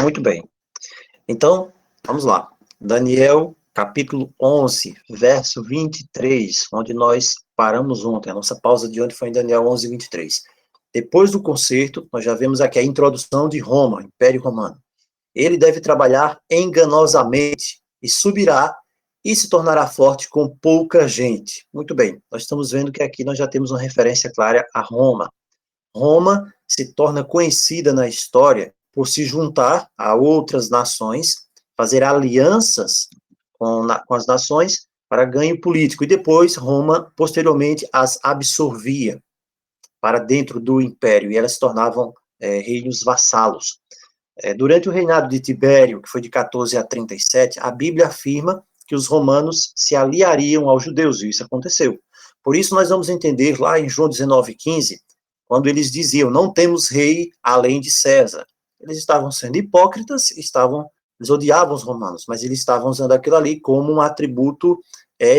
Muito bem. Então, vamos lá. Daniel, capítulo 11, verso 23, onde nós paramos ontem. A nossa pausa de ontem foi em Daniel 11, 23. Depois do concerto, nós já vemos aqui a introdução de Roma, Império Romano. Ele deve trabalhar enganosamente e subirá e se tornará forte com pouca gente. Muito bem, nós estamos vendo que aqui nós já temos uma referência clara a Roma. Roma se torna conhecida na história por se juntar a outras nações, fazer alianças com as nações para ganho político, e depois Roma, posteriormente, as absorvia para dentro do império, e elas se tornavam reinos vassalos. Durante o reinado de Tibério, que foi de 14 a 37, a Bíblia afirma que os romanos se aliariam aos judeus, e isso aconteceu. Por isso, nós vamos entender lá em João 19:15, quando eles diziam, não temos rei além de César. Eles estavam sendo hipócritas, eles odiavam os romanos, mas eles estavam usando aquilo ali como um atributo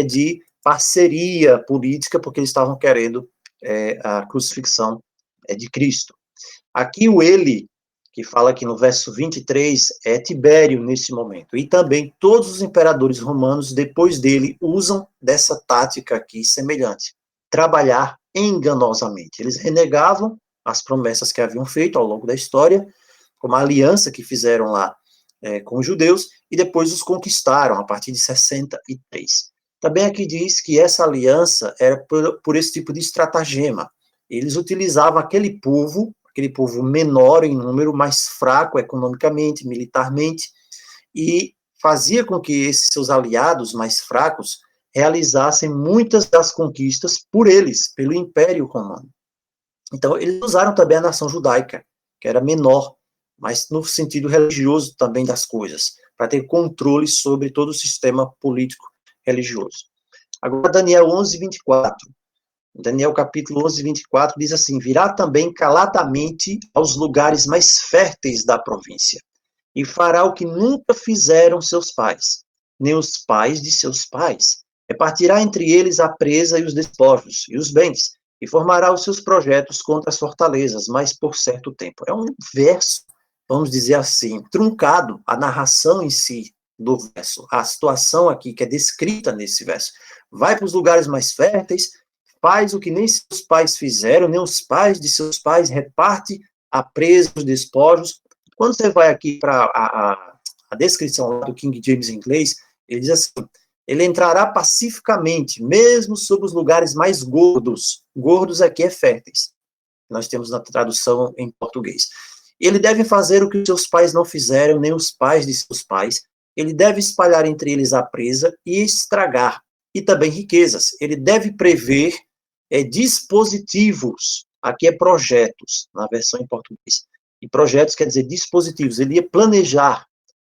de parceria política, porque eles estavam querendo a crucifixão de Cristo. Aqui o ele, que fala aqui no verso 23, é Tibério nesse momento. E também todos os imperadores romanos, depois dele, usam dessa tática aqui semelhante. Trabalhar enganosamente. Eles renegavam as promessas que haviam feito ao longo da história, como a aliança que fizeram lá com os judeus, e depois os conquistaram a partir de 63. Também aqui diz que essa aliança era por esse tipo de estratagema. Eles utilizavam aquele povo menor em número, mais fraco economicamente, militarmente, e fazia com que esses seus aliados mais fracos realizassem muitas das conquistas por eles, pelo Império Romano. Então, eles usaram também a nação judaica, que era menor, mas no sentido religioso também das coisas, para ter controle sobre todo o sistema político religioso. Agora, Daniel 11, 24. Daniel capítulo 11, 24 diz assim, virá também caladamente aos lugares mais férteis da província, e fará o que nunca fizeram seus pais, nem os pais de seus pais. Repartirá entre eles a presa e os despojos, e os bens, e formará os seus projetos contra as fortalezas, mas por certo tempo. É um verso, vamos dizer assim, truncado, a narração em si do verso, a situação aqui que é descrita nesse verso. Vai para os lugares mais férteis, faz o que nem seus pais fizeram, nem os pais de seus pais, reparte a presa, os despojos. Quando você vai aqui para a descrição do King James em inglês, ele diz assim, ele entrará pacificamente, mesmo sobre os lugares mais gordos. Gordos aqui é férteis. Nós temos na tradução em português. Ele deve fazer o que os seus pais não fizeram, nem os pais de seus pais. Ele deve espalhar entre eles a presa e estragar. E também riquezas. Ele deve prever dispositivos. Aqui é projetos, na versão em português. E projetos quer dizer dispositivos. Ele ia planejar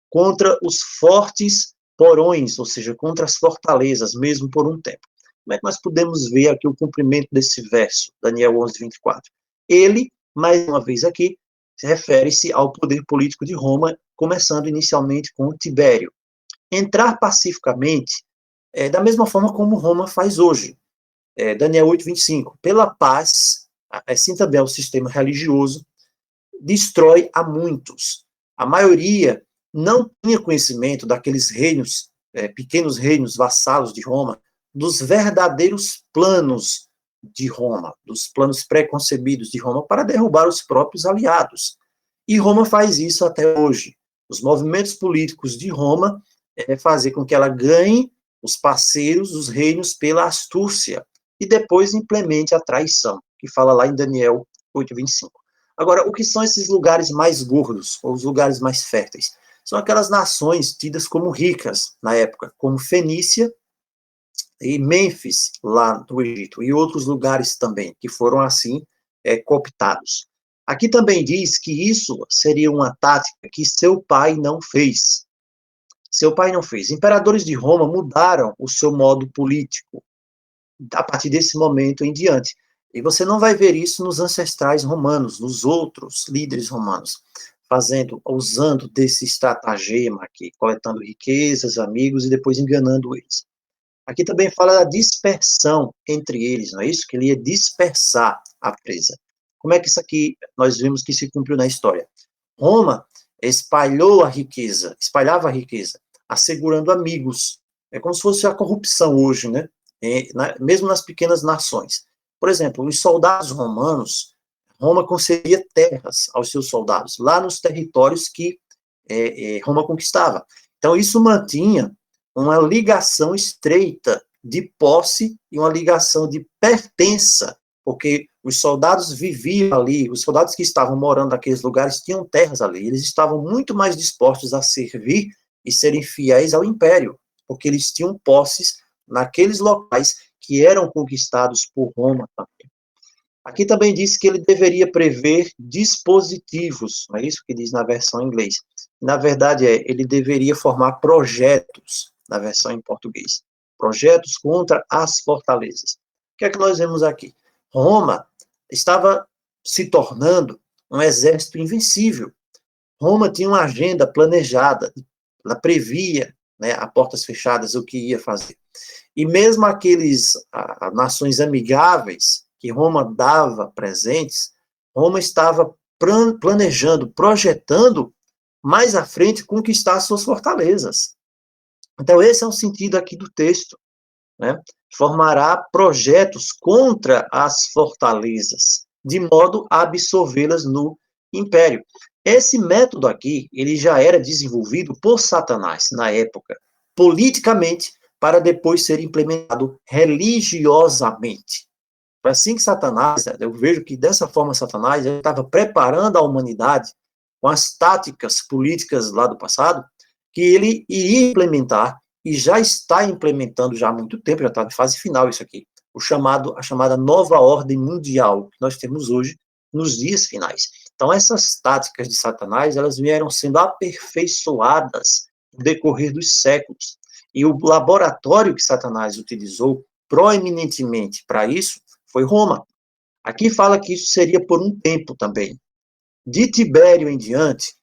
contra os fortes porões, ou seja, contra as fortalezas, mesmo por um tempo. Como é que nós podemos ver aqui o cumprimento desse verso, Daniel 11, 24? Ele, mais uma vez aqui, refere-se ao poder político de Roma, começando inicialmente com Tibério. Entrar pacificamente da mesma forma como Roma faz hoje. Daniel 8, 25. Pela paz, assim também é o sistema religioso, destrói a muitos. A maioria não tinha conhecimento daqueles reinos, pequenos reinos vassalos de Roma, dos verdadeiros planos de Roma, dos planos pré-concebidos de Roma para derrubar os próprios aliados. E Roma faz isso até hoje. Os movimentos políticos de Roma fazer com que ela ganhe os parceiros, os reinos, pela astúcia, e depois implemente a traição, que fala lá em Daniel 8, 25. Agora, o que são esses lugares mais gordos, ou os lugares mais férteis? São aquelas nações tidas como ricas na época, como Fenícia e Mênfis, lá do Egito, e outros lugares também, que foram assim cooptados. Aqui também diz que isso seria uma tática que seu pai não fez. Seu pai não fez. Imperadores de Roma mudaram o seu modo político a partir desse momento em diante. E você não vai ver isso nos ancestrais romanos, nos outros líderes romanos, usando desse estratagema aqui, coletando riquezas, amigos e depois enganando eles. Aqui também fala da dispersão entre eles, não é isso? Que ele ia dispersar a presa. Como é que isso aqui nós vimos que se cumpriu na história? Roma espalhou a riqueza, espalhava a riqueza, assegurando amigos. É como se fosse a corrupção hoje, né? Mesmo nas pequenas nações. Por exemplo, os soldados romanos, Roma concedia terras aos seus soldados, lá nos territórios que Roma conquistava. Então, isso mantinha uma ligação estreita de posse e uma ligação de pertença, porque os soldados viviam ali, os soldados que estavam morando naqueles lugares tinham terras ali, eles estavam muito mais dispostos a servir e serem fiéis ao império, porque eles tinham posses naqueles locais que eram conquistados por Roma também. Aqui também diz que ele deveria prever dispositivos, não é isso que diz na versão em inglês. Na verdade, ele deveria formar projetos, na versão em português. Projetos contra as fortalezas. O que é que nós vemos aqui? Roma estava se tornando um exército invencível. Roma tinha uma agenda planejada, ela previa, né, a portas fechadas, o que ia fazer. E mesmo aqueles nações amigáveis que Roma dava presentes, Roma estava planejando, projetando mais à frente conquistar suas fortalezas. Então esse é o sentido aqui do texto, né? Formará projetos contra as fortalezas, de modo a absorvê-las no império. Esse método aqui, ele já era desenvolvido por Satanás na época, politicamente, para depois ser implementado religiosamente. Foi assim que Satanás, eu vejo que dessa forma Satanás estava preparando a humanidade com as táticas políticas lá do passado, que ele iria implementar e já está implementando já há muito tempo, já está em fase final isso aqui, a chamada nova ordem mundial que nós temos hoje nos dias finais. Então essas táticas de Satanás, elas vieram sendo aperfeiçoadas no decorrer dos séculos. E o laboratório que Satanás utilizou proeminentemente para isso foi Roma. Aqui fala que isso seria por um tempo também. De Tibério em diante,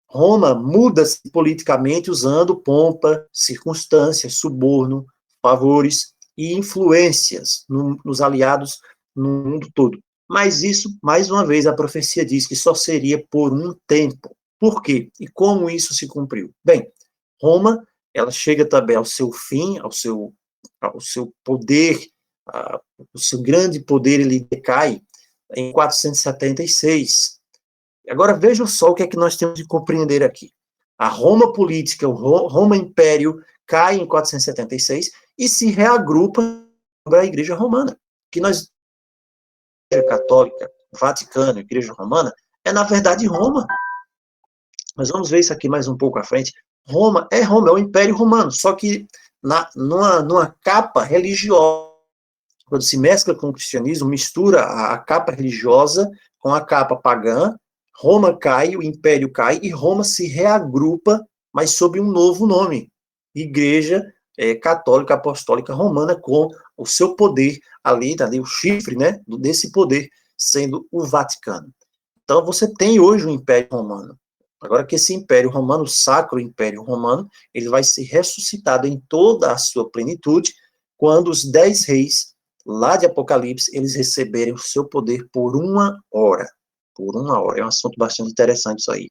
Roma muda-se politicamente usando pompa, circunstâncias, suborno, favores e influências nos aliados no mundo todo. Mas isso, mais uma vez, a profecia diz que só seria por um tempo. Por quê? E como isso se cumpriu? Bem, Roma, ela chega também ao seu fim, ao seu poder, o seu grande poder, ele decai em 476. Agora vejam só o que é que nós temos de compreender aqui. A Roma política, o Roma Império, cai em 476 e se reagrupa para a Igreja Romana, que nós, Igreja Católica, Vaticano, Igreja Romana, é na verdade Roma. Nós vamos ver isso aqui mais um pouco à frente. Roma, é o Império Romano, só que numa capa religiosa. Quando se mescla com o cristianismo, mistura a capa religiosa com a capa pagã, Roma cai, o Império cai, e Roma se reagrupa, mas sob um novo nome, Igreja Católica Apostólica Romana, com o seu poder ali, o chifre, né, desse poder, sendo o Vaticano. Então você tem hoje o Império Romano. Agora que esse Império Romano, o Sacro Império Romano, ele vai ser ressuscitado em toda a sua plenitude, quando os 10 reis, lá de Apocalipse, eles receberem o seu poder por uma hora. Por uma hora. É um assunto bastante interessante isso aí.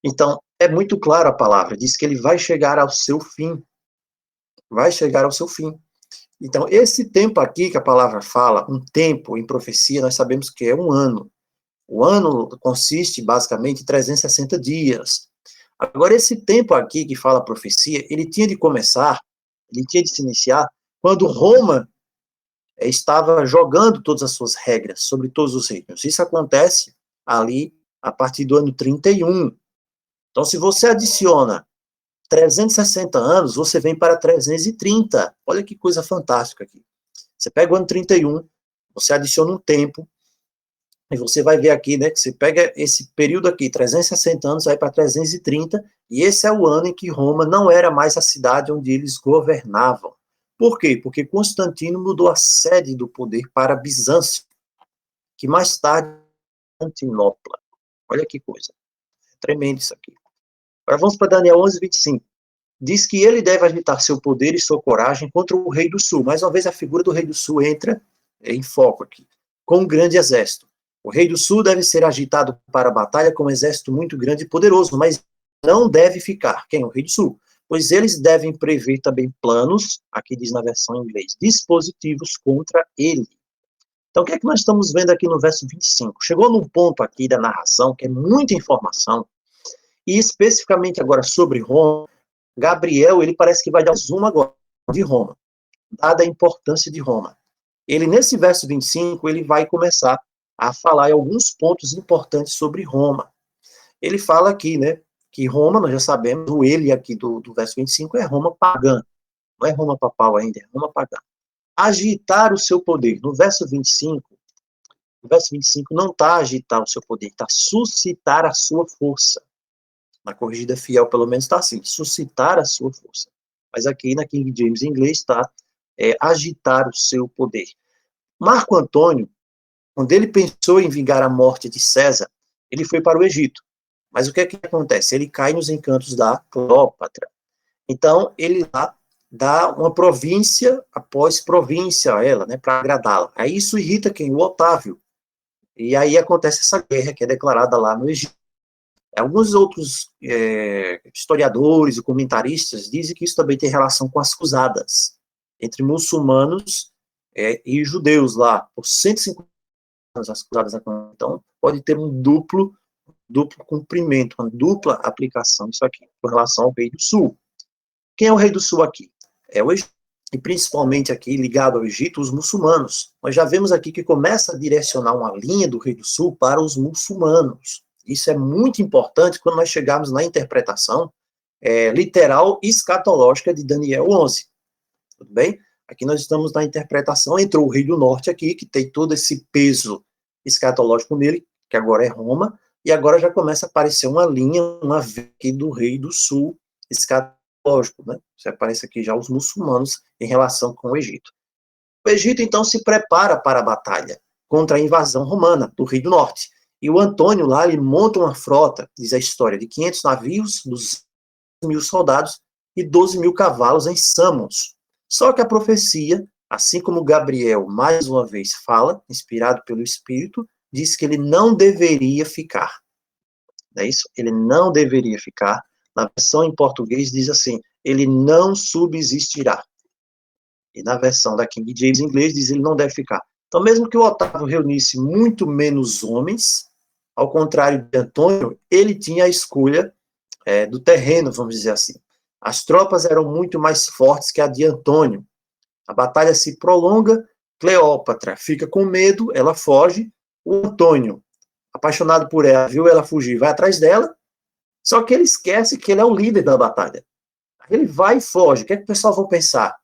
Então, é muito claro a palavra, diz que ele vai chegar ao seu fim. Vai chegar ao seu fim. Então, esse tempo aqui que a palavra fala, um tempo em profecia, nós sabemos que é um ano. O ano consiste, basicamente, em 360 dias. Agora, esse tempo aqui que fala a profecia, ele tinha de começar, ele tinha de se iniciar, quando Roma estava jogando todas as suas regras sobre todos os reinos. Isso acontece ali a partir do ano 31. Então, se você adiciona 360 anos, você vem para 330. Olha que coisa fantástica aqui. Você pega o ano 31, você adiciona um tempo, e você vai ver aqui, né, que você pega esse período aqui, 360 anos, vai para 330, e esse é o ano em que Roma não era mais a cidade onde eles governavam. Por quê? Porque Constantino mudou a sede do poder para Bizâncio, que mais tarde Constantinopla. Olha que coisa. É tremendo isso aqui. Agora vamos para Daniel 11:25. Diz que ele deve agitar seu poder e sua coragem contra o rei do sul. Mais uma vez a figura do rei do sul entra em foco aqui, com um grande exército. O rei do sul deve ser agitado para a batalha com um exército muito grande e poderoso, mas não deve ficar. Quem? O rei do sul. Pois eles devem prever também planos, aqui diz na versão em inglês, dispositivos contra ele. Então, o que é que nós estamos vendo aqui no verso 25? Chegou num ponto aqui da narração, que é muita informação, e especificamente agora sobre Roma, Gabriel, ele parece que vai dar um zoom agora de Roma, dada a importância de Roma. Ele, nesse verso 25, ele vai começar a falar em alguns pontos importantes sobre Roma. Ele fala aqui, né, que Roma, nós já sabemos, o ele aqui do verso 25 é Roma pagã, não é Roma papal ainda, é Roma pagã. Agitar o seu poder. No verso 25, o verso 25 não está agitar o seu poder, está suscitar a sua força. Na corrigida fiel, pelo menos, está assim, suscitar a sua força. Mas aqui na King James em inglês está agitar o seu poder. Marco Antônio, quando ele pensou em vingar a morte de César, ele foi para o Egito. Mas o que é que acontece? Ele cai nos encantos da Cleópatra. Então, ele lá dá uma província após província a ela, né, para agradá-la. Aí isso irrita quem? O Otávio. E aí acontece essa guerra que é declarada lá no Egito. Alguns outros historiadores e comentaristas dizem que isso também tem relação com as cruzadas, entre muçulmanos e judeus lá, por 150 anos as cruzadas aconteceram. Então, pode ter um duplo cumprimento, uma dupla aplicação disso aqui, com relação ao Rei do Sul. Quem é o Rei do Sul aqui? É o Egito, e principalmente aqui, ligado ao Egito, os muçulmanos. Nós já vemos aqui que começa a direcionar uma linha do Rei do Sul para os muçulmanos. Isso é muito importante quando nós chegarmos na interpretação literal e escatológica de Daniel 11. Tudo bem? Aqui nós estamos na interpretação, entrou o Rei do Norte aqui, que tem todo esse peso escatológico nele, que agora é Roma, e agora já começa a aparecer uma linha, uma veia aqui do Rei do Sul escatológico, né? Você aparece aqui já os muçulmanos em relação com o Egito. O Egito, então, se prepara para a batalha contra a invasão romana do Rei do Norte. E o Antônio lá, ele monta uma frota, diz a história, de 500 navios, 200.000 soldados e 12.000 cavalos em Samos. Só que a profecia, assim como Gabriel, mais uma vez, fala, inspirado pelo Espírito, diz que ele não deveria ficar. Não é isso? Ele não deveria ficar. Na versão em português diz assim, ele não subsistirá. E na versão da King James em inglês diz ele não deve ficar. Então, mesmo que o Otávio reunisse muito menos homens, ao contrário de Antônio, ele tinha a escolha do terreno, vamos dizer assim. As tropas eram muito mais fortes que a de Antônio. A batalha se prolonga, Cleópatra fica com medo, ela foge, o Antônio, apaixonado por ela, viu ela fugir, vai atrás dela, só que ele esquece que ele é o líder da batalha. Ele vai e foge, o que é que o pessoal vai pensar?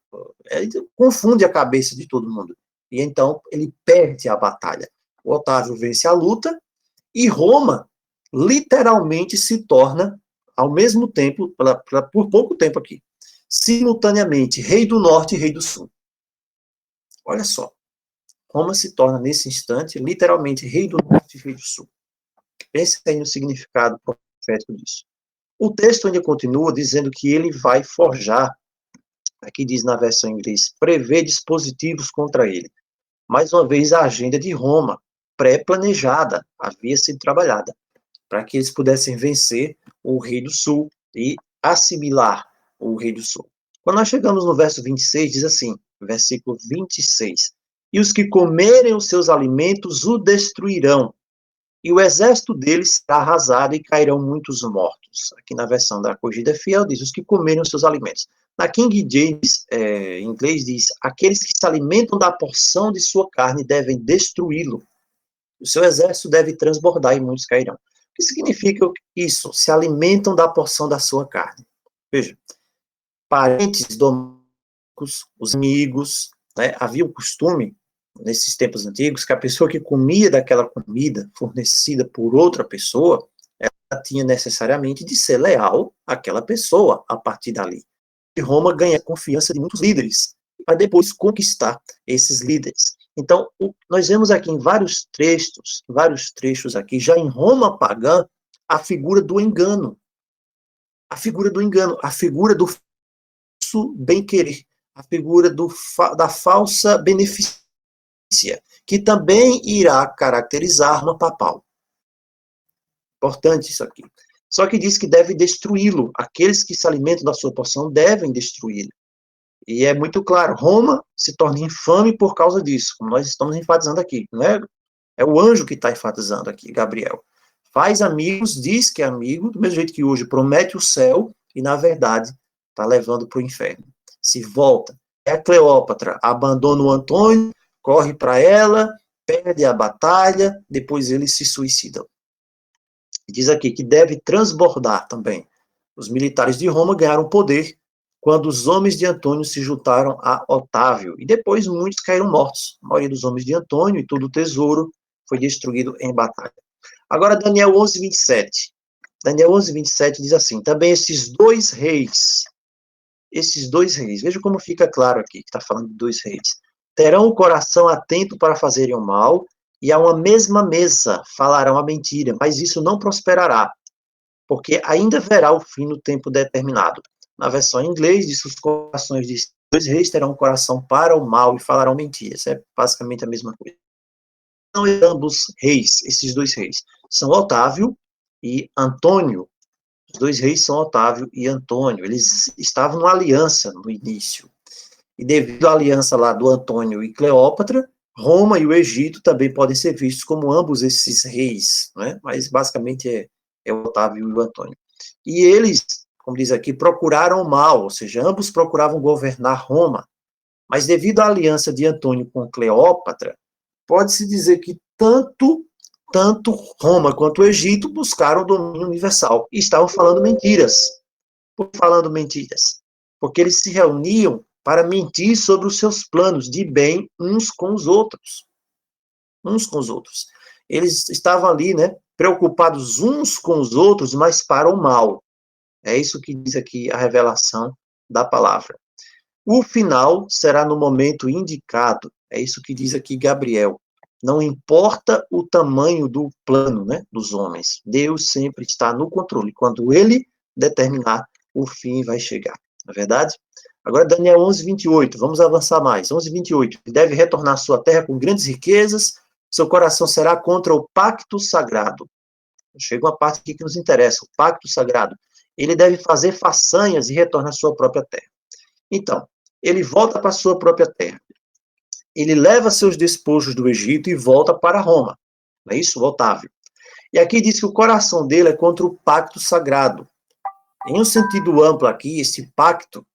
Ele confunde a cabeça de todo mundo. E então ele perde a batalha. O Otávio vence a luta e Roma literalmente se torna, ao mesmo tempo, por pouco tempo aqui, simultaneamente rei do norte e rei do sul. Olha só. Roma se torna, nesse instante, literalmente rei do norte e rei do sul. Pense aí no significado profético disso. O texto ainda continua dizendo que ele vai forjar, aqui diz na versão em inglês, prever dispositivos contra ele. Mais uma vez, a agenda de Roma, pré-planejada, havia sido trabalhada, para que eles pudessem vencer o rei do sul e assimilar o rei do sul. Quando nós chegamos no verso 26, diz assim, versículo 26, e os que comerem os seus alimentos o destruirão, e o exército deles será arrasado e cairão muitos mortos. Aqui na versão da Corrigida Fiel diz, os que comerem os seus alimentos. Na King James, em inglês, diz, aqueles que se alimentam da porção de sua carne devem destruí-lo. O seu exército deve transbordar e muitos cairão. O que significa isso? Se alimentam da porção da sua carne. Veja, parentes domésticos, os amigos, né, havia o costume nesses tempos antigos, que a pessoa que comia daquela comida fornecida por outra pessoa, ela tinha necessariamente de ser leal àquela pessoa a partir dali. E Roma ganha a confiança de muitos líderes, para depois conquistar esses líderes. Então, nós vemos aqui em vários trechos aqui, já em Roma pagã, a figura do engano. A figura do engano, a figura do falso bem-querer, a figura da falsa beneficência, que também irá caracterizar uma papal. Importante isso aqui. Só que diz que deve destruí-lo. Aqueles que se alimentam da sua porção devem destruí-lo. E é muito claro, Roma se torna infame por causa disso, como nós estamos enfatizando aqui, não é? É o anjo que está enfatizando aqui, Gabriel. Faz amigos, diz que é amigo, do mesmo jeito que hoje promete o céu, e na verdade está levando para o inferno. Se volta. É a Cleópatra, abandona o Antônio, corre para ela, perde a batalha, depois eles se suicidam. E diz aqui que deve transbordar também. Os militares de Roma ganharam poder quando os homens de Antônio se juntaram a Otávio. E depois muitos caíram mortos. A maioria dos homens de Antônio e todo o tesouro foi destruído em batalha. Agora, Daniel 11, 27. Daniel 11, 27 diz assim: também esses dois reis, veja como fica claro aqui, que está falando de dois reis, terão o coração atento para fazerem o mal, e a uma mesma mesa falarão a mentira, mas isso não prosperará, porque ainda verá o fim no tempo determinado. Na versão em inglês, diz que os corações de dois reis terão um coração para o mal e falarão mentiras. É basicamente a mesma coisa. Não, ambos reis, esses dois reis, são Otávio e Antônio. Os dois reis são Otávio e Antônio. Eles estavam numa aliança no início. E devido à aliança lá do Antônio e Cleópatra, Roma e o Egito também podem ser vistos como ambos esses reis, né? Mas basicamente é o Otávio e o Antônio. E eles, como diz aqui, procuraram o mal, ou seja, ambos procuravam governar Roma. Mas devido à aliança de Antônio com Cleópatra, pode-se dizer que tanto Roma quanto o Egito buscaram o domínio universal e estavam falando mentiras. Por falando mentiras? Porque eles se reuniam para mentir sobre os seus planos de bem uns com os outros. Uns com os outros. Eles estavam ali, né, preocupados uns com os outros, mas para o mal. É isso que diz aqui a revelação da palavra. O final será no momento indicado. É isso que diz aqui Gabriel. Não importa o tamanho do plano, né, dos homens. Deus sempre está no controle. Quando ele determinar, o fim vai chegar. Não é verdade? Agora, Daniel 11, 28. Vamos avançar mais. 11, 28. Deve retornar à sua terra com grandes riquezas. Seu coração será contra o pacto sagrado. Chega uma parte aqui que nos interessa. O pacto sagrado. Ele deve fazer façanhas e retornar à sua própria terra. Então, ele volta para a sua própria terra. Ele leva seus despojos do Egito e volta para Roma. Não é isso, Otávio? E aqui diz que o coração dele é contra o pacto sagrado. Em um sentido amplo aqui, esse pacto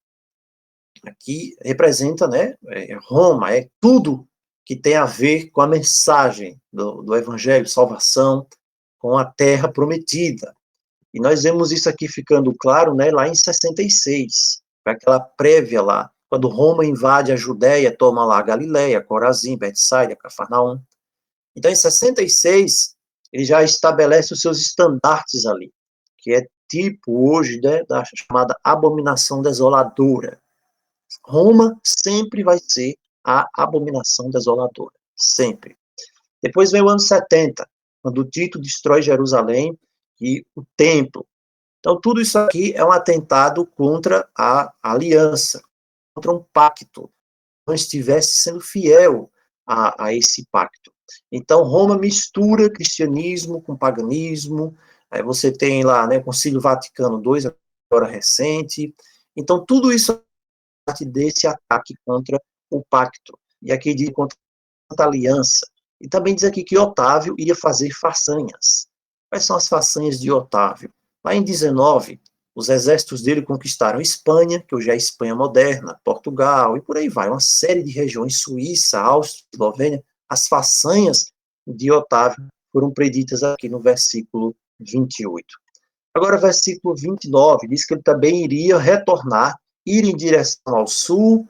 aqui representa, né, Roma, é tudo que tem a ver com a mensagem do Evangelho, salvação, com a terra prometida. E nós vemos isso aqui ficando claro, né, lá em 66, aquela prévia lá, quando Roma invade a Judéia, toma lá a Galileia, Corazim, Betsaida, Cafarnaum. Então, em 66, ele já estabelece os seus estandartes ali, que é tipo hoje, né, da chamada abominação desoladora. Roma sempre vai ser a abominação desoladora, sempre. Depois vem o ano 70, quando Tito destrói Jerusalém e o templo. Então, tudo isso aqui é um atentado contra a aliança, contra um pacto, não estivesse sendo fiel a esse pacto. Então, Roma mistura cristianismo com paganismo, aí você tem lá, né, o Concílio Vaticano II, agora recente. Então, tudo isso é parte desse ataque contra o pacto. E aqui diz contra a aliança. E também diz aqui que Otávio ia fazer façanhas. Quais são as façanhas de Otávio? Lá em 19, os exércitos dele conquistaram Espanha, que hoje é a Espanha moderna, Portugal, e por aí vai, uma série de regiões, Suíça, Áustria, Eslovênia. As façanhas de Otávio foram preditas aqui no versículo 28. Agora, versículo 29, diz que ele também iria retornar, ir em direção ao sul,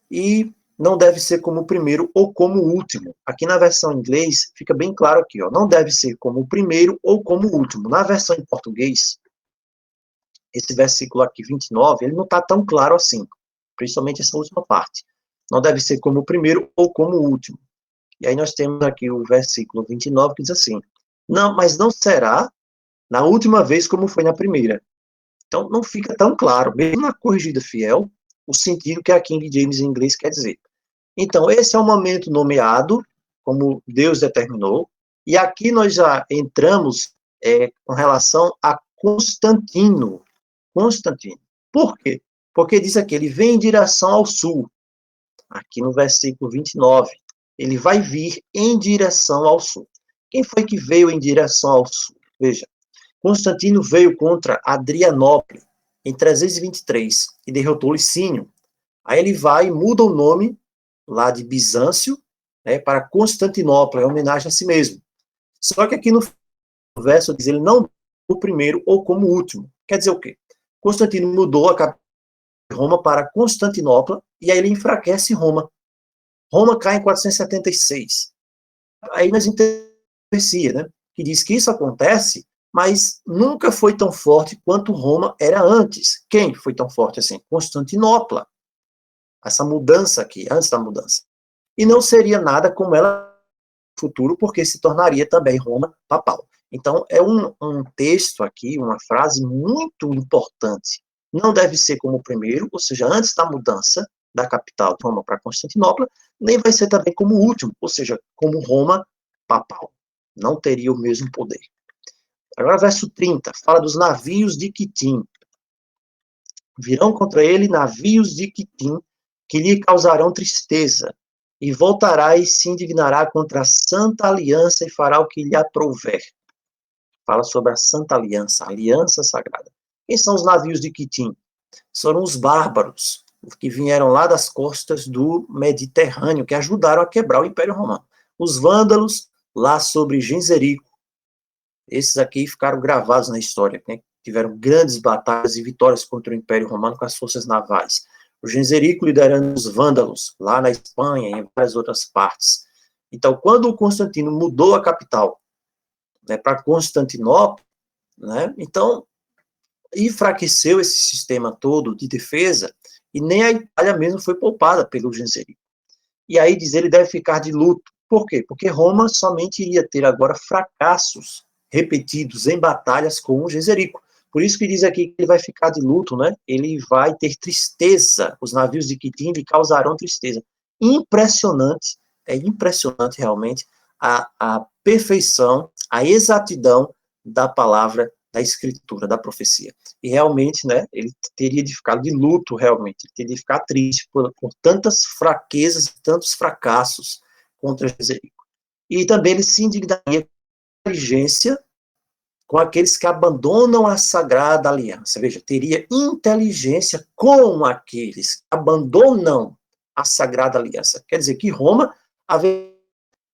e não deve ser como o primeiro ou como o último. Aqui na versão em inglês, fica bem claro aqui, ó, não deve ser como o primeiro ou como o último. Na versão em português, esse versículo aqui, 29, ele não está tão claro assim, principalmente essa última parte. Não deve ser como o primeiro ou como o último. E aí nós temos aqui o versículo 29 que diz assim, não, mas não será na última vez como foi na primeira. Então não fica tão claro, mesmo na corrigida fiel, o sentido que a King James em inglês quer dizer. Então, esse é o momento nomeado, como Deus determinou, e aqui nós já entramos com relação a Constantino. Constantino. Por quê? Porque diz aqui, ele vem em direção ao sul. Aqui no versículo 29. Ele vai vir em direção ao sul. Quem foi que veio em direção ao sul? Veja, Constantino veio contra Adrianópolis em 323 e derrotou Licínio. Aí ele vai e muda o nome lá de Bizâncio, né, para Constantinopla, em homenagem a si mesmo. Só que aqui no verso diz ele não o primeiro ou como último. Quer dizer o quê? Constantino mudou a capital de Roma para Constantinopla e aí ele enfraquece Roma. Roma cai em 476. Aí nós entendemos, né, que diz que isso acontece, mas nunca foi tão forte quanto Roma era antes. Quem foi tão forte assim? Constantinopla. Essa mudança aqui, antes da mudança. E não seria nada como ela no futuro, porque se tornaria também Roma papal. Então, é um texto aqui, uma frase muito importante. Não deve ser como o primeiro, ou seja, antes da mudança da capital de Roma para Constantinopla, nem vai ser também como o último, ou seja, como Roma papal. Não teria o mesmo poder. Agora, verso 30, fala dos navios de Quitim. Virão contra ele navios de Quitim, que lhe causarão tristeza, e voltará e se indignará contra a santa aliança e fará o que lhe aprouver. Fala sobre a santa aliança, a aliança sagrada. Quem são os navios de Quitim? Foram os bárbaros, que vieram lá das costas do Mediterrâneo, que ajudaram a quebrar o Império Romano. Os vândalos, lá sobre Genzerico. Esses aqui ficaram gravados na história, né? Tiveram grandes batalhas e vitórias contra o Império Romano com as forças navais. O Genzerico liderando os vândalos, lá na Espanha e em várias outras partes. Então, quando o Constantino mudou a capital, né, para Constantinopla, né, então enfraqueceu esse sistema todo de defesa e nem a Itália mesmo foi poupada pelo Genzerico. E aí diz ele deve ficar de luto. Por quê? Porque Roma somente iria ter agora fracassos repetidos em batalhas com o Genzerico. Por isso que diz aqui que ele vai ficar de luto, né? Ele vai ter tristeza. Os navios de Quitim lhe causarão tristeza. Impressionante, é impressionante realmente a perfeição, a exatidão da palavra da escritura, da profecia. E realmente, né, ele teria de ficar de luto, realmente, ele teria de ficar triste por tantas fraquezas, tantos fracassos contra Jezerico. E também ele se indignaria com a inteligência com aqueles que abandonam a sagrada aliança. Veja, teria inteligência com aqueles que abandonam a sagrada aliança. Quer dizer que Roma haveria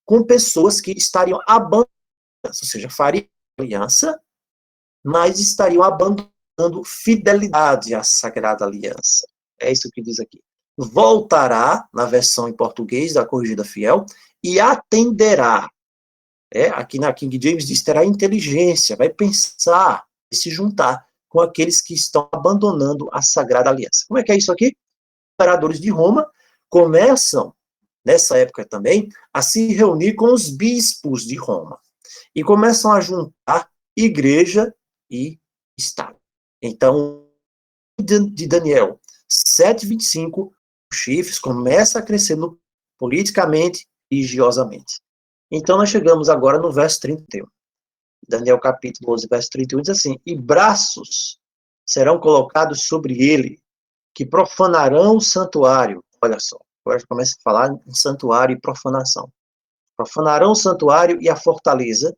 com pessoas que estariam abandonando, ou seja, fariam aliança, mas estariam abandonando fidelidade à Sagrada Aliança. É isso que diz aqui. Voltará, na versão em português da Corrigida Fiel, e atenderá. Aqui na King James diz, terá inteligência, vai pensar, vai se juntar com aqueles que estão abandonando a Sagrada Aliança. Como é que é isso aqui? Os imperadores de Roma começam, nessa época também, a se reunir com os bispos de Roma. E começam a juntar igreja e Estado. Então, de Daniel 7:25, os chifres começam a crescer politicamente e religiosamente. Então, nós chegamos agora no verso 31. Daniel capítulo 11, verso 31, diz assim, e braços serão colocados sobre ele, que profanarão o santuário. Olha só, agora começa a falar em santuário e profanação. Profanarão o santuário e a fortaleza,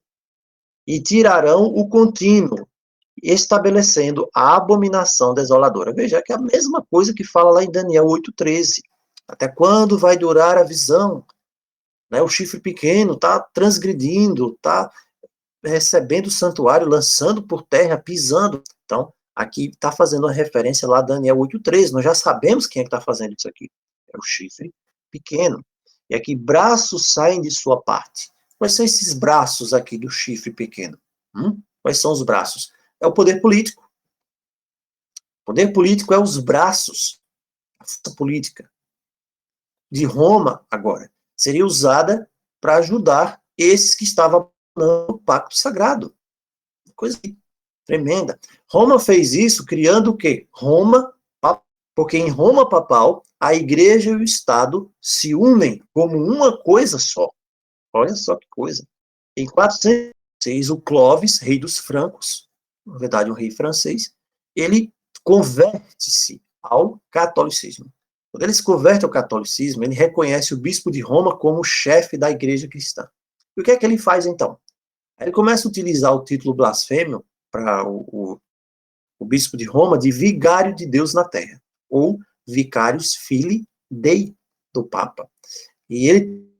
e tirarão o contínuo, estabelecendo a abominação desoladora. Veja, que é a mesma coisa que fala lá em Daniel 8:13. Até quando vai durar a visão? Né, o chifre pequeno está transgredindo, está recebendo o santuário, lançando por terra, pisando. Então, aqui está fazendo uma referência lá a Daniel 8:13. Nós já sabemos quem é que está fazendo isso aqui. É o chifre pequeno. E aqui, braços saem de sua parte. Quais são esses braços aqui do chifre pequeno? Quais são os braços? É o poder político. O poder político é os braços, a força política de Roma, agora, seria usada para ajudar esses que estavam no pacto sagrado. Coisa tremenda. Roma fez isso criando o quê? Roma papal. Porque em Roma papal, a igreja e o Estado se unem como uma coisa só. Olha só que coisa. Em 406, o Clovis, rei dos francos, na verdade um rei francês, ele converte-se ao catolicismo. Quando ele se converte ao catolicismo, ele reconhece o bispo de Roma como chefe da igreja cristã. E o que é que ele faz então? Aí ele começa a utilizar o título blasfêmio para o bispo de Roma de vigário de Deus na terra, ou vicarius filii Dei do Papa. E ele,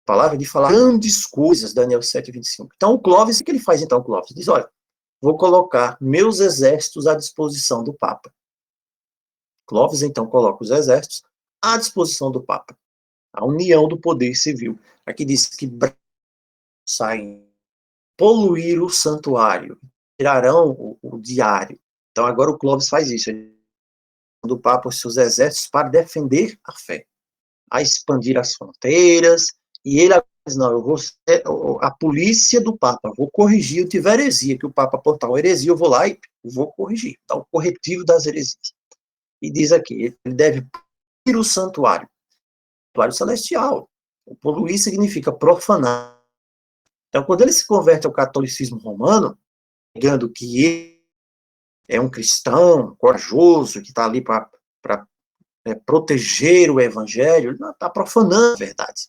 a palavra de falar grandes coisas, Daniel 7:25. Então o Clóvis, o que ele faz então, Clóvis? Diz, olha, vou colocar meus exércitos à disposição do Papa. Clóvis então coloca os exércitos à disposição do Papa. A união do poder civil. Aqui diz que saem poluir o santuário, tirarão o diário. Então agora o Clóvis faz isso, ele do Papa os seus exércitos para defender a fé, a expandir as fronteiras, e ele diz, não, eu vou ser a polícia do Papa, vou corrigir, se tiver heresia, que o Papa apontar uma heresia, eu vou lá e vou corrigir, dar o corretivo das heresias. E diz aqui, ele deve poluir o santuário celestial. O poluir significa profanar. Então, quando ele se converte ao catolicismo romano, negando que ele é um cristão corajoso, que está ali para proteger o evangelho, ele está profanando a verdade.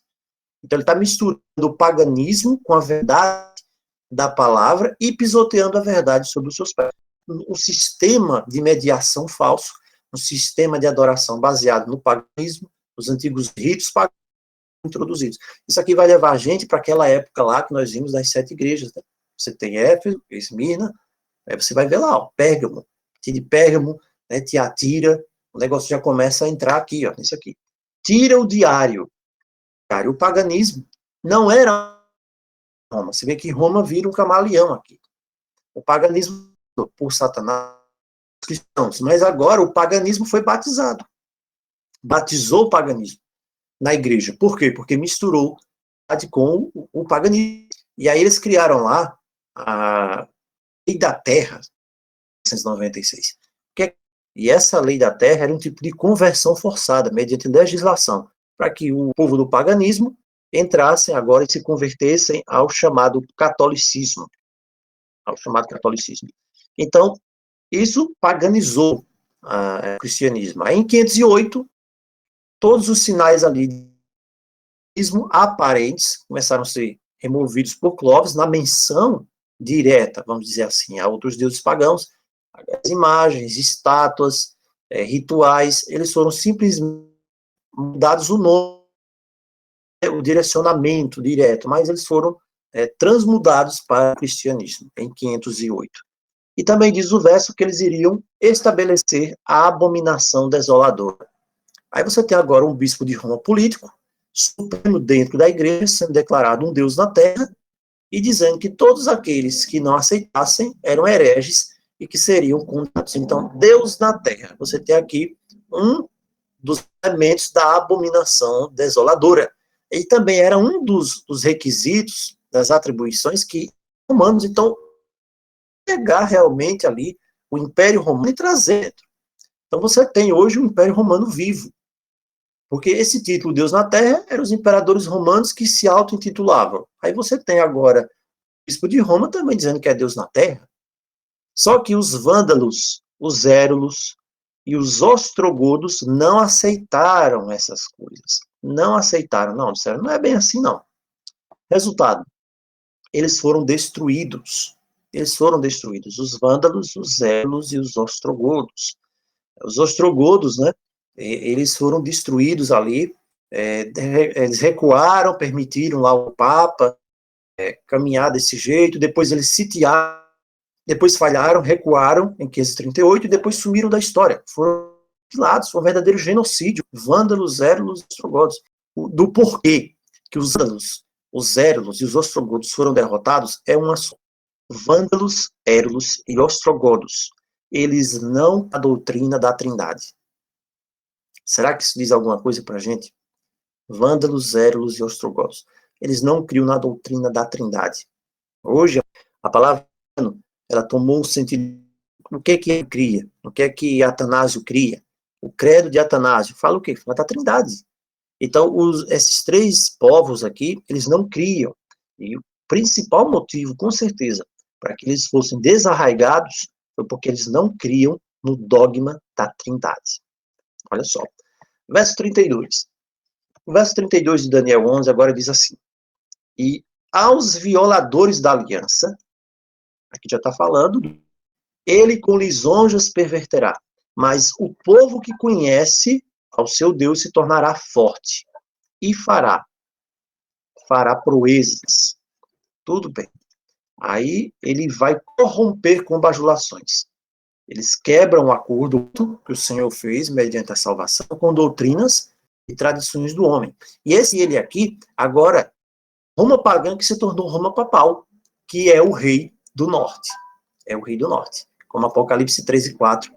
Então, ele está misturando o paganismo com a verdade da palavra e pisoteando a verdade sobre os seus pés. Um sistema de mediação falso, um sistema de adoração baseado no paganismo, os antigos ritos pagãos introduzidos. Isso aqui vai levar a gente para aquela época lá que nós vimos das 7 igrejas. Né? Você tem Éfeso, Esmirna, aí você vai ver lá, ó, Pérgamo, de Pérgamo, né, Tiatira, o negócio já começa a entrar aqui, ó, nisso aqui. Tira o diário. O paganismo não era Roma. Você vê que Roma vira um camaleão aqui. O paganismo por Satanás, cristãos, mas agora o paganismo foi batizado. Batizou o paganismo na igreja. Por quê? Porque misturou com o paganismo. E aí eles criaram lá a lei da terra, 1996. E essa lei da terra era um tipo de conversão forçada, mediante legislação, para que o povo do paganismo entrassem agora e se convertessem ao chamado catolicismo. Ao chamado catolicismo. Então, isso paganizou o cristianismo. Aí, em 508, todos os sinais ali de aparentes começaram a ser removidos por Clóvis na menção direta, vamos dizer assim, a outros deuses pagãos, as imagens, estátuas, rituais, eles foram simplesmente mudados o nome, o direcionamento direto, mas eles foram transmudados para o cristianismo em 508. E também diz o verso que eles iriam estabelecer a abominação desoladora. Aí você tem agora um bispo de Roma político, supremo dentro da igreja, sendo declarado um Deus na terra, e dizendo que todos aqueles que não aceitassem eram hereges e que seriam condenados. Então, Deus na terra. Você tem aqui um dos elementos da abominação desoladora. E também era um dos requisitos, das atribuições que romanos, então, pegar realmente ali o Império Romano e trazer. Então, você tem hoje o Império Romano vivo. Porque esse título, Deus na Terra, eram os imperadores romanos que se auto-intitulavam. Aí você tem agora o bispo de Roma também dizendo que é Deus na Terra. Só que os vândalos, os érulos e os ostrogodos não aceitaram essas coisas. Não aceitaram, não, disseram, não é bem assim, não. Resultado, eles foram destruídos. Eles foram destruídos, os vândalos, os érulos e os ostrogodos. Os ostrogodos, né, eles foram destruídos ali, eles recuaram, permitiram lá o Papa caminhar desse jeito, depois eles sitiaram, depois falharam, recuaram em 538 e depois sumiram da história. Foram aniquilados, foi um verdadeiro genocídio. Vândalos, érulos e ostrogodos. Do porquê que os vândalos, os érulos e os ostrogodos foram derrotados é uma só. Vândalos, érulos e ostrogodos. Eles não a doutrina da Trindade. Será que isso diz alguma coisa para a gente? Vândalos, érulos e ostrogodos. Eles não criam na doutrina da Trindade. Hoje, a palavra ela tomou um sentido. O que é que ele cria? O que é que Atanásio cria? O credo de Atanásio fala o quê? Fala da Trindade. Então, esses 3 povos aqui, eles não criam. E o principal motivo, com certeza, para que eles fossem desarraigados, foi porque eles não criam no dogma da Trindade. Olha só. Verso 32. O verso 32 de Daniel 11 agora diz assim: e aos violadores da aliança, aqui já está falando, ele com lisonjas perverterá, mas o povo que conhece ao seu Deus se tornará forte e fará proezas. Tudo bem. Aí ele vai corromper com bajulações. Eles quebram o acordo que o Senhor fez mediante a salvação com doutrinas e tradições do homem. E ele aqui, agora, Roma pagã que se tornou Roma papal, que é o rei do norte. É o rei do norte, como Apocalipse 13 e 4.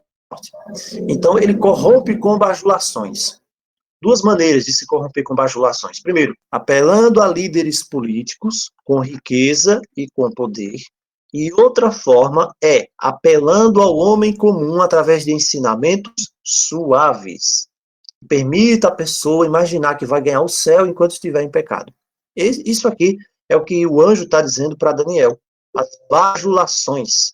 Então, ele corrompe com bajulações. Duas maneiras de se corromper com bajulações. Primeiro, apelando a líderes políticos com riqueza e com poder. E outra forma é apelando ao homem comum através de ensinamentos suaves. Permita a pessoa imaginar que vai ganhar o céu enquanto estiver em pecado. Isso aqui é o que o anjo está dizendo para Daniel. As bajulações.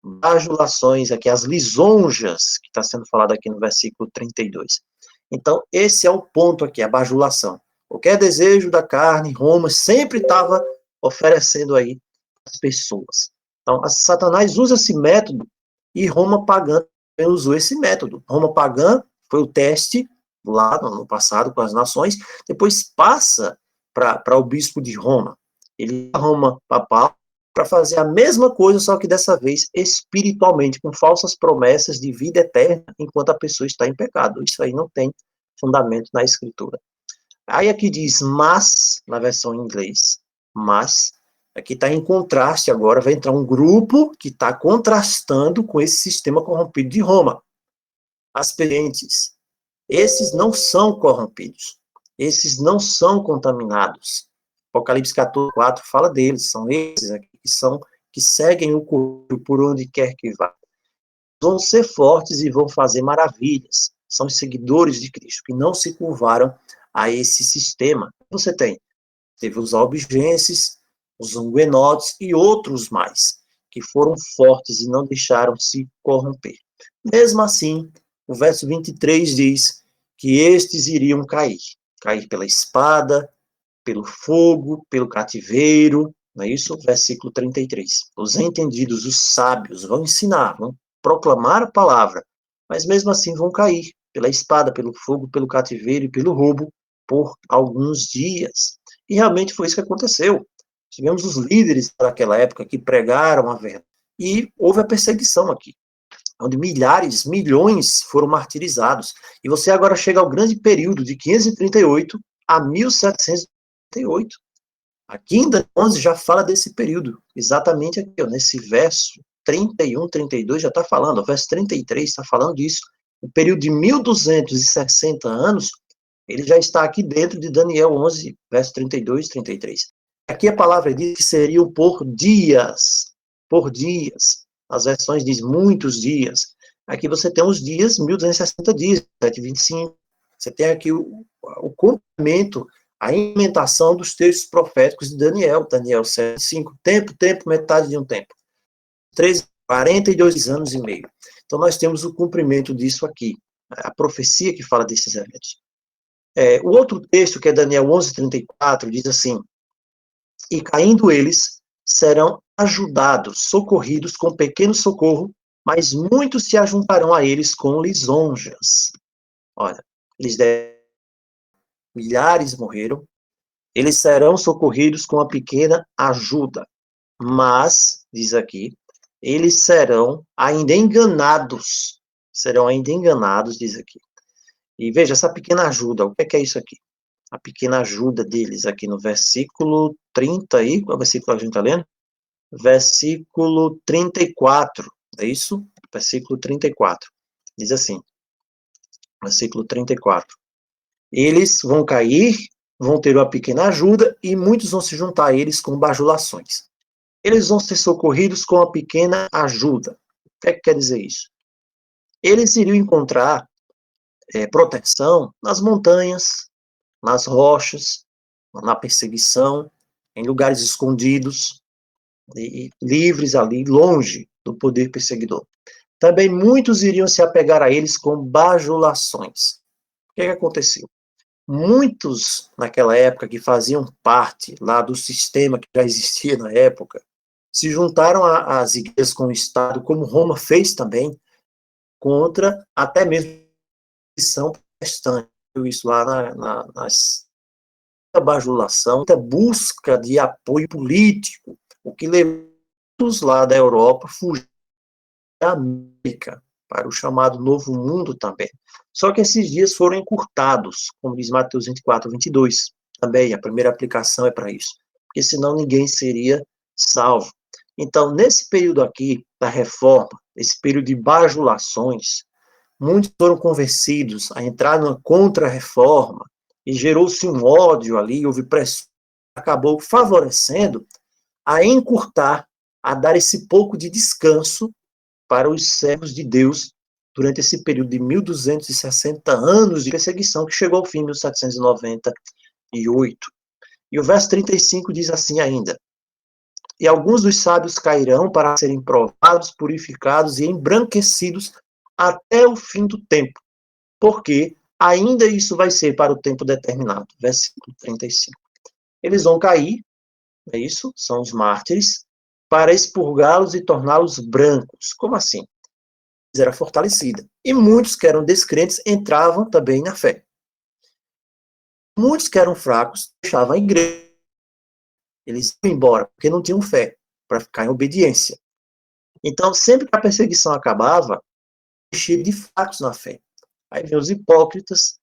Bajulações aqui, as lisonjas, que está sendo falado aqui no versículo 32. Então, esse é o ponto aqui, a bajulação. Qualquer desejo da carne, Roma sempre estava oferecendo aí as pessoas. Então, Satanás usa esse método e Roma pagã também usou esse método. Roma pagã foi o teste lá no passado com as nações, depois passa para o bispo de Roma. Ele Roma papal para fazer a mesma coisa, só que dessa vez espiritualmente, com falsas promessas de vida eterna, enquanto a pessoa está em pecado. Isso aí não tem fundamento na escritura. Aí aqui diz mas, na versão em inglês, mas, aqui está em contraste agora, vai entrar um grupo que está contrastando com esse sistema corrompido de Roma. As pendentes, esses não são corrompidos, esses não são contaminados. Apocalipse 14, 4 fala deles, são esses aqui que seguem o corpo por onde quer que vá. Vão ser fortes e vão fazer maravilhas. São os seguidores de Cristo, que não se curvaram a esse sistema. Você teve os albigenses, os huguenotes e outros mais, que foram fortes e não deixaram se corromper. Mesmo assim, o verso 23 diz que estes iriam cair pela espada, pelo fogo, pelo cativeiro, não é isso? Versículo 33. Os entendidos, os sábios, vão ensinar, vão proclamar a palavra, mas mesmo assim vão cair pela espada, pelo fogo, pelo cativeiro e pelo roubo por alguns dias. E realmente foi isso que aconteceu. Tivemos os líderes daquela época que pregaram a verdade. E houve a perseguição aqui, onde milhares, milhões foram martirizados. E você agora chega ao grande período de 538 a 1738. Aqui em Daniel 11 já fala desse período, exatamente aqui, ó, nesse verso 31, 32 já está falando, o verso 33 está falando disso. O período de 1260 anos, ele já está aqui dentro de Daniel 11, verso 32, 33. Aqui a palavra diz que seriam por dias, por dias. As versões diz muitos dias. Aqui você tem os dias, 1260 dias, 725. Você tem aqui o complemento, a implementação dos textos proféticos de Daniel, Daniel 7, 5, tempo, metade de um tempo. 42 anos e meio. Então, nós temos o cumprimento disso aqui, a profecia que fala desses eventos. O outro texto, que é Daniel 11, 34, diz assim, e caindo eles, serão ajudados, socorridos com pequeno socorro, mas muitos se ajuntarão a eles com lisonjas. Olha, milhares morreram, eles serão socorridos com a pequena ajuda, mas, diz aqui, eles serão ainda enganados, diz aqui. E veja, essa pequena ajuda, o que é isso aqui? A pequena ajuda deles aqui no versículo 30 aí, qual versículo a gente está lendo? Versículo 34, é isso? Versículo 34, diz assim, versículo 34. Eles vão cair, vão ter uma pequena ajuda, e muitos vão se juntar a eles com bajulações. Eles vão ser socorridos com a pequena ajuda. O que é que quer dizer isso? Eles iriam encontrar proteção nas montanhas, nas rochas, na perseguição, em lugares escondidos. e livres ali, longe do poder perseguidor. Também muitos iriam se apegar a eles com bajulações. O que aconteceu? Muitos, naquela época, que faziam parte lá do sistema que já existia na época, se juntaram às igrejas com o Estado, como Roma fez também, contra até mesmo a missão protestante. Isso lá nas bajulação, muita busca de apoio político, o que levou muitos lá da Europa a fugir da América, para o chamado Novo Mundo também. Só que esses dias foram encurtados, como diz Mateus 24, 22. Também a primeira aplicação é para isso, porque senão ninguém seria salvo. Então, nesse período aqui da reforma, esse período de bajulações, muitos foram convencidos a entrar numa contra-reforma, e gerou-se um ódio ali, houve pressão, acabou favorecendo a encurtar, a dar esse pouco de descanso para os servos de Deus durante esse período de 1260 anos de perseguição que chegou ao fim em 1798. E o verso 35 diz assim ainda: e alguns dos sábios cairão para serem provados, purificados e embranquecidos até o fim do tempo, porque ainda isso vai ser para o tempo determinado. Versículo 35. Eles vão cair, é isso? São os mártires, para expurgá-los e torná-los brancos. Como assim? Era fortalecida. E muitos que eram descrentes entravam também na fé. Muitos que eram fracos deixavam a igreja. Eles iam embora, porque não tinham fé, para ficar em obediência. Então, sempre que a perseguição acabava, enchia de fracos na fé. Aí vinham os hipócritas,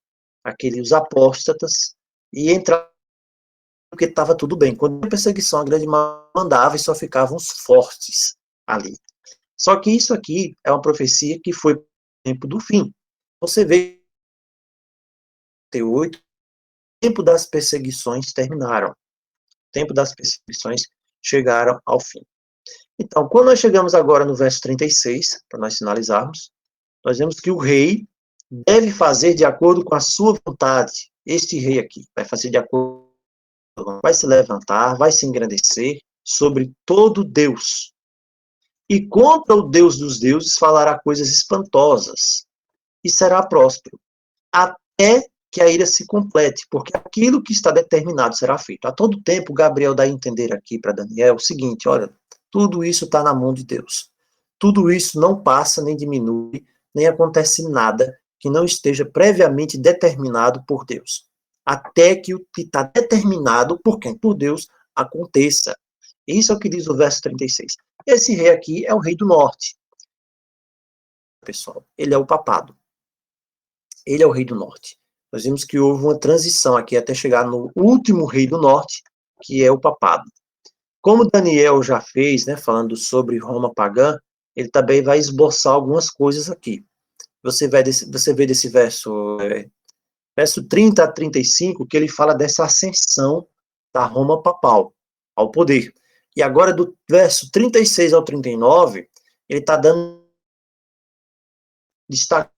os apóstatas, e entravam porque estava tudo bem. Quando a perseguição, a grande mandava e só ficavam os fortes ali. Só que isso aqui é uma profecia que foi o tempo do fim. Você vê 8, o tempo das perseguições terminaram. O tempo das perseguições chegaram ao fim. Então, quando nós chegamos agora no verso 36, para nós finalizarmos, nós vemos que o rei deve fazer de acordo com a sua vontade. Este rei aqui vai fazer de acordo, vai se levantar, vai se engrandecer sobre todo Deus. E contra o Deus dos deuses falará coisas espantosas. E será próspero, até que a ira se complete, porque aquilo que está determinado será feito. A todo tempo, Gabriel dá a entender aqui para Daniel o seguinte: olha, tudo isso está na mão de Deus. Tudo isso não passa, nem diminui, nem acontece nada que não esteja previamente determinado por Deus. Até que o que está determinado por quem? Por Deus, aconteça. Isso é o que diz o verso 36. Esse rei aqui é o rei do norte. Pessoal, ele é o papado. Ele é o rei do norte. Nós vimos que houve uma transição aqui até chegar no último rei do norte, que é o papado. Como Daniel já fez, né, falando sobre Roma pagã, ele também vai esboçar algumas coisas aqui. Você vê desse verso 30 a 35, que ele fala dessa ascensão da Roma papal ao poder. E agora, do verso 36 ao 39, ele está dando destaques.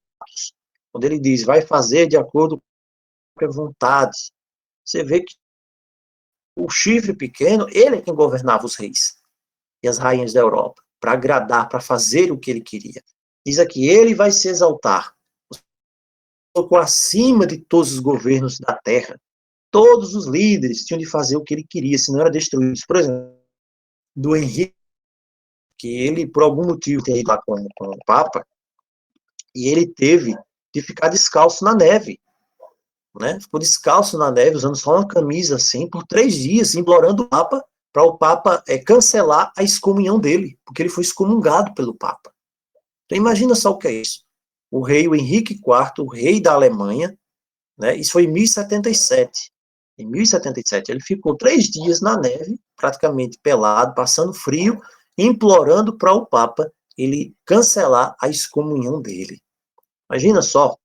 Quando ele diz, vai fazer de acordo com a vontade. Você vê que o chifre pequeno, ele é quem governava os reis e as rainhas da Europa, para agradar, para fazer o que ele queria. Diz aqui, ele vai se exaltar, colocou acima de todos os governos da terra. Todos os líderes tinham de fazer o que ele queria, senão era destruído. Por exemplo, do Henrique, que ele, por algum motivo, tem ido lá com o Papa, e ele teve de ficar descalço na neve. Né? Ficou descalço na neve, usando só uma camisa assim, por 3 dias, implorando o Papa, para o Papa cancelar a excomunhão dele, porque ele foi excomungado pelo Papa. Então imagina só o que é isso. O rei, o Henrique IV, o rei da Alemanha, né? Isso foi em 1077. Em 1077, ele ficou 3 dias na neve, praticamente pelado, passando frio, implorando para o Papa ele cancelar a excomunhão dele. Imagina só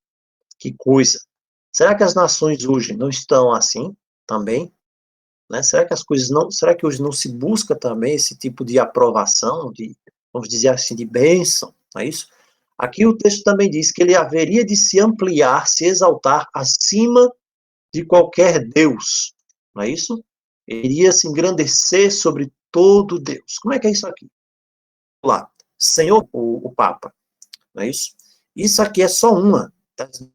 que coisa. Será que as nações hoje não estão assim também? Né? Será que as coisas não, será que hoje não se busca também esse tipo de aprovação, de, vamos dizer assim, de bênção, não é isso? Aqui o texto também diz que ele haveria de se ampliar, se exaltar acima de qualquer Deus, não é isso? Ele iria se engrandecer sobre todo Deus. Como é que é isso aqui? Vamos lá. Senhor, o Papa, não é isso? Isso aqui é só uma das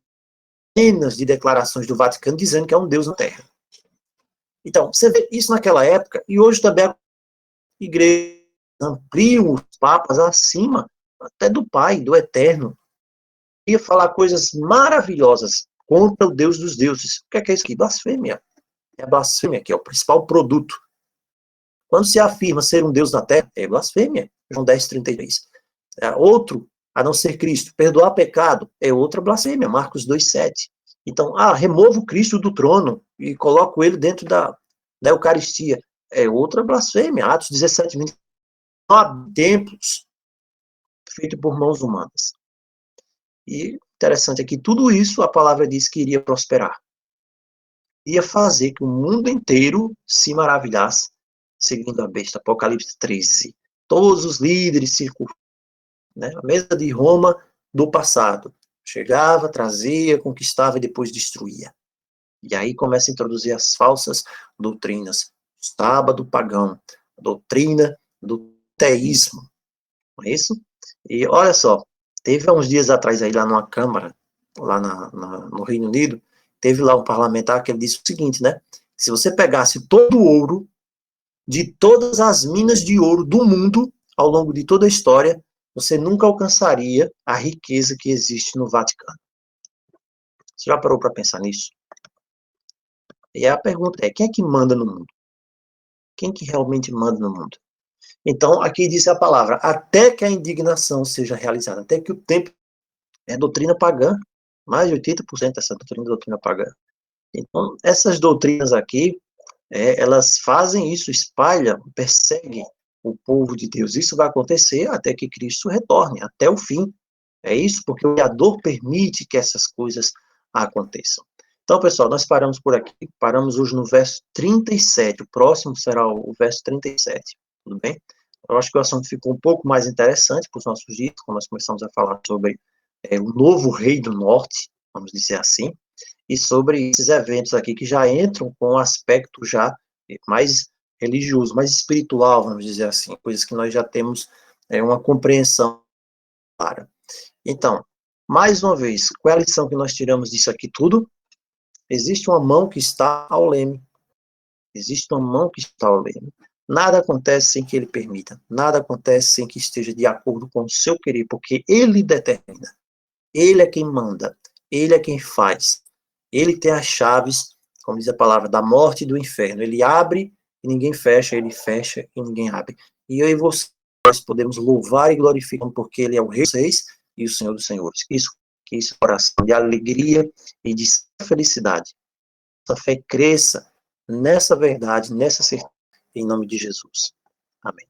dezenas de declarações do Vaticano dizendo que é um Deus na Terra. Então, você vê isso naquela época, e hoje também a igreja amplia os papas acima até do Pai, do Eterno. Ia falar coisas maravilhosas contra o Deus dos deuses. O que é isso aqui? Blasfêmia. É a blasfêmia que é o principal produto. Quando se afirma ser um Deus na Terra, é blasfêmia. João 10:33. Outro, a não ser Cristo, perdoar pecado, é outra blasfêmia. Marcos 2:7. Então, removo Cristo do trono e coloco ele dentro da Eucaristia. É outra blasfêmia. Atos 17:20. Não há templos feitos por mãos humanas. E interessante é que tudo isso a palavra diz que iria prosperar. Ia fazer que o mundo inteiro se maravilhasse, seguindo a besta. Apocalipse 13. Todos os líderes circunstanciais, né? A mesa de Roma do passado. Chegava, trazia, conquistava e depois destruía. E aí começa a introduzir as falsas doutrinas. Sábado pagão, a doutrina do teísmo. Não é isso? E olha só, teve há uns dias atrás aí lá numa Câmara, lá no Reino Unido, teve lá um parlamentar que ele disse o seguinte, né? Se você pegasse todo o ouro de todas as minas de ouro do mundo ao longo de toda a história, você nunca alcançaria a riqueza que existe no Vaticano. Você já parou para pensar nisso? E a pergunta é, quem é que manda no mundo? Quem que realmente manda no mundo? Então, aqui diz a palavra, até que a indignação seja realizada, até que o tempo é doutrina pagã, mais de 80% dessa doutrina pagã. Então, essas doutrinas aqui, elas fazem isso, espalham, perseguem o povo de Deus. Isso vai acontecer até que Cristo retorne, até o fim. É isso porque o Criador permite que essas coisas aconteçam. Então, pessoal, nós paramos por aqui. Paramos hoje no verso 37. O próximo será o verso 37. Tudo bem? Eu acho que o assunto ficou um pouco mais interessante para os nossos dias, quando nós começamos a falar sobre o novo rei do norte, vamos dizer assim, e sobre esses eventos aqui que já entram com um aspecto já mais religioso, mais espiritual, vamos dizer assim, coisas que nós já temos uma compreensão clara. Então, mais uma vez, qual é a lição que nós tiramos disso aqui tudo? Existe uma mão que está ao leme. Existe uma mão que está ao leme. Nada acontece sem que ele permita. Nada acontece sem que esteja de acordo com o seu querer, porque ele determina. Ele é quem manda. Ele é quem faz. Ele tem as chaves, como diz a palavra, da morte e do inferno. Ele abre e ninguém fecha, ele fecha e ninguém abre. E eu e você, nós podemos louvar e glorificar, porque ele é o Rei dos Reis e o Senhor dos Senhores. Que isso é coração de alegria e de felicidade. Nossa fé cresça nessa verdade, nessa certeza, em nome de Jesus. Amém.